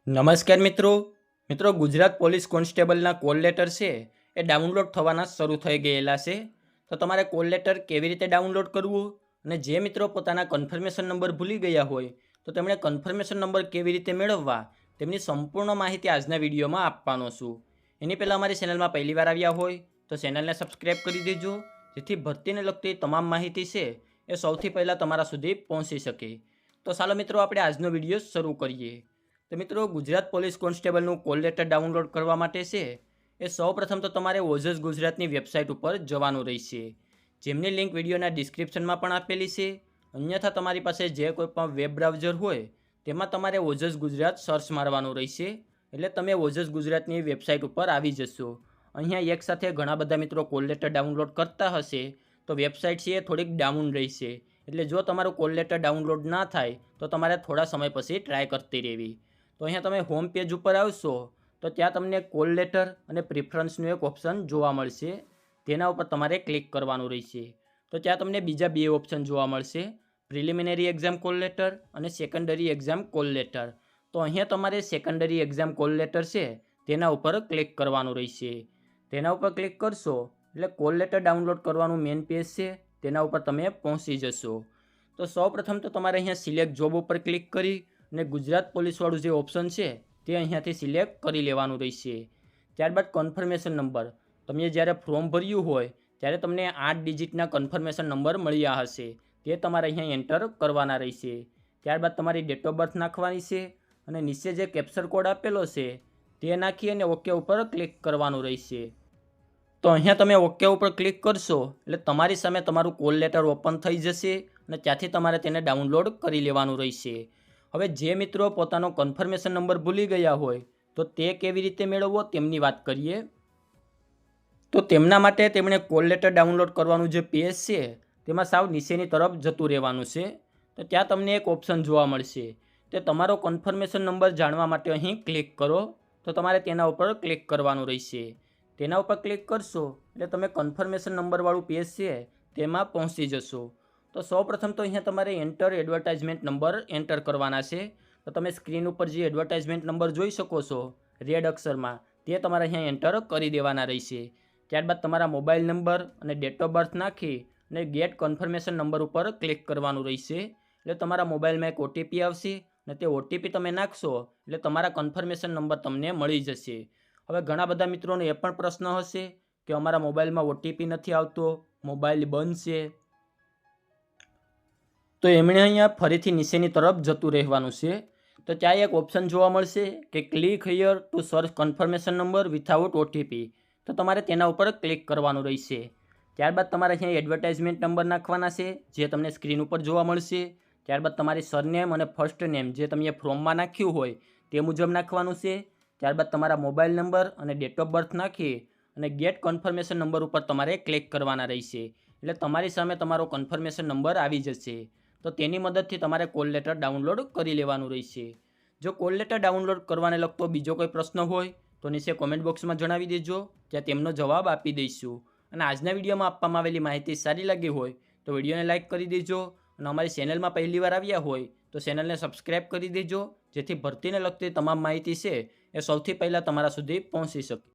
નમસ્કાર મિત્રો Gujarat police કોન્સ્ટેબલના call letter છે એ ડાઉનલોડ થવાના શરૂ થઈ ગયેલા છે। તો તમારે કોલ લેટર કેવી રીતે ડાઉનલોડ કરવું અને જે મિત્રો પોતાના કન્ફર્મેશન નંબર ભૂલી ગયા હોય તો તેમણે કન્ફર્મેશન નંબર કેવી રીતે મેળવવા તેમની સંપૂર્ણ માહિતી આજના વિડીયોમાં આપવાનો છું। એની પહેલાં અમારી ચેનલમાં પહેલીવાર આવ્યા હોય તો ચેનલને સબસ્ક્રાઈબ કરી દેજો, જેથી ભરતીને લગતી તમામ માહિતી છે એ સૌથી પહેલાં તમારા સુધી પહોંચી શકે। તો ચાલો મિત્રો આપણે આજનો વિડીયો શરૂ કરીએ। તો મિત્રો ગુજરાત પોલીસ કોન્સ્ટેબલનું કોલ લેટર ડાઉનલોડ કરવા માટે છે એ સૌપ્રથમ તો તમારે ઓજસ ગુજરાતની વેબસાઇટ ઉપર જવાનું રહેશે, જેમની લિંક વિડીયોના ડિસ્ક્રિપ્શનમાં પણ આપેલી છે। અન્યથા તમારી પાસે જે કોઈ પણ વેબ બ્રાઉઝર હોય તેમાં તમારે ઓજસ ગુજરાત સર્ચ મારવાનું રહેશે, એટલે તમે ઓજસ ગુજરાતની વેબસાઇટ ઉપર આવી જશો। અહીંયા એક સાથે ઘણા બધા મિત્રો કોલ લેટર ડાઉનલોડ કરતા હશે તો વેબસાઇટ છે એ થોડીક ડાઉન રહેશે, એટલે જો તમારું કોલ લેટર ડાઉનલોડ ના થાય તો તમારે થોડા સમય પછી ટ્રાય કરતી રહેવી। તો અહીંયા તમે હોમ પેજ ઉપર આવશો તો ત્યાં તમને કોલ લેટર અને પ્રિફરન્સનું એક ઓપ્શન જોવા મળશે, તેના ઉપર તમારે ક્લિક કરવાનું રહેશે। તો ત્યાં તમને બીજા બે ઓપ્શન જોવા મળશે, પ્રિલિમિનરી એક્ઝામ કોલ લેટર અને સેકન્ડરી એક્ઝામ કોલ લેટર। તો અહીંયા તમારે સેકન્ડરી એક્ઝામ કોલ લેટર છે તેના ઉપર ક્લિક કરવાનું રહેશે। તેના ઉપર ક્લિક કરશો એટલે કોલ લેટર ડાઉનલોડ કરવાનું મેઇન પેજ છે તેના ઉપર તમે પહોંચી જશો। તો સૌપ્રથમ તો તમારે અહીંયા સિલેક્ટ જોબ ઉપર ક્લિક કરી અને ગુજરાત પોલીસવાળું જે ઓપ્શન છે તે અહીંયાથી સિલેક્ટ કરી લેવાનું રહેશે। ત્યારબાદ કન્ફર્મેશન નંબર, તમે જ્યારે ફોર્મ ભર્યું હોય ત્યારે તમને 8 ડિજિટના કન્ફર્મેશન નંબર મળ્યા હશે, તે તમારે અહીંયા એન્ટર કરવાના રહેશે। ત્યારબાદ તમારી ડેટ ઓફ બર્થ નાખવાની છે અને નીચે જે કેપ્ચર કોડ આપેલો છે તે નાખી અને ઓકે ઉપર ક્લિક કરવાનું રહેશે। તો અહીંયા તમે ઓકે ઉપર ક્લિક કરશો એટલે તમારી સામે તમારું કોલ લેટર ઓપન થઈ જશે અને ત્યાંથી તમારે તેને ડાઉનલોડ કરી લેવાનું રહેશે। હવે જે મિત્રો પોતાનો કન્ફર્મેશન નંબર ભૂલી ગયા હોય તો તે કેવી રીતે મેળવવો તેમની વાત કરીએ। તો તેમના માટે તેમણે કોલ લેટર ડાઉનલોડ કરવાનું જે પેજ છે તેમાં સાવ નીચેની તરફ જતું રહેવાનું છે। તો ત્યાં તમને એક ઓપ્શન જોવા મળશે, તે તમારો કન્ફર્મેશન નંબર જાણવા માટે અહીં ક્લિક કરો, તો તમારે તેના ઉપર ક્લિક કરવાનું રહેશે। તેના ઉપર ક્લિક કરશો એટલે તમે કન્ફર્મેશન નંબરવાળું પેજ છે તેમાં પહોંચી જશો। તો સૌપ્રથમ તો અહીંયા તમારે એન્ટર એડવર્ટાઇઝમેન્ટ નંબર એન્ટર કરવાના છે। તો તમે સ્ક્રીન ઉપર જે એડવર્ટાઇઝમેન્ટ નંબર જોઈ શકો છો રેડ અક્ષરમાં, તે તમારે અહીંયા એન્ટર કરી દેવાના રહેશે। ત્યારબાદ તમારા મોબાઈલ નંબર અને ડેટ ઓફ બર્થ નાખી અને ગેટ કન્ફર્મેશન નંબર ઉપર ક્લિક કરવાનું રહેશે, એટલે તમારા મોબાઈલમાં એક ઓટીપી આવશે અને તે ઓટીપી તમે નાખશો એટલે તમારા કન્ફર્મેશન નંબર તમને મળી જશે। હવે ઘણા બધા મિત્રોને એ પણ પ્રશ્ન હશે કે અમારા મોબાઈલમાં ઓટીપી નથી આવતો, મોબાઈલ બંધ છે, તો એમણે અહીંયા ફરીથી નીચેની તરફ જતું રહેવાનું છે। તો ત્યાં એક ઓપ્શન જોવા મળશે કે click here two search confirmation number without OTP, તો તમારે તેના ઉપર ક્લિક કરવાનું રહેશે। ત્યારબાદ તમારે અહીંયા એડવર્ટાઇઝમેન્ટ નંબર નાખવાના છે જે તમને સ્ક્રીન ઉપર જોવા મળશે। ત્યારબાદ તમારી સરનેમ અને ફર્સ્ટ નેમ જે તમે ફોર્મમાં નાખ્યું હોય તે મુજબ નાખવાનું છે। ત્યારબાદ તમારા મોબાઈલ નંબર અને ડેટ ઓફ બર્થ નાખી અને ગેટ કન્ફર્મેશન નંબર ઉપર તમારે ક્લિક કરવાના રહેશે, એટલે તમારી સામે તમારો કન્ફર્મેશન નંબર આવી જશે। તો તેની મદદથી તમારે કોલ લેટર ડાઉનલોડ કરી લેવાનું રહેશે। જો કોલ લેટર ડાઉનલોડ કરવાને લગતો બીજો કોઈ પ્રશ્ન હોય તો નીચે કોમેન્ટ બોક્સમાં જણાવી દેજો, ત્યાં તેમનો જવાબ આપી દઈશું। અને આજના વિડીયોમાં આપવામાં આવેલી માહિતી સારી લાગી હોય તો વિડીયોને લાઇક કરી દેજો અને અમારી ચેનલમાં પહેલીવાર આવ્યા હોય તો ચેનલને સબસ્ક્રાઈબ કરી દેજો, જેથી ભરતીને લગતી તમામ માહિતી છે એ સૌથી પહેલાં તમારા સુધી પહોંચી શકે।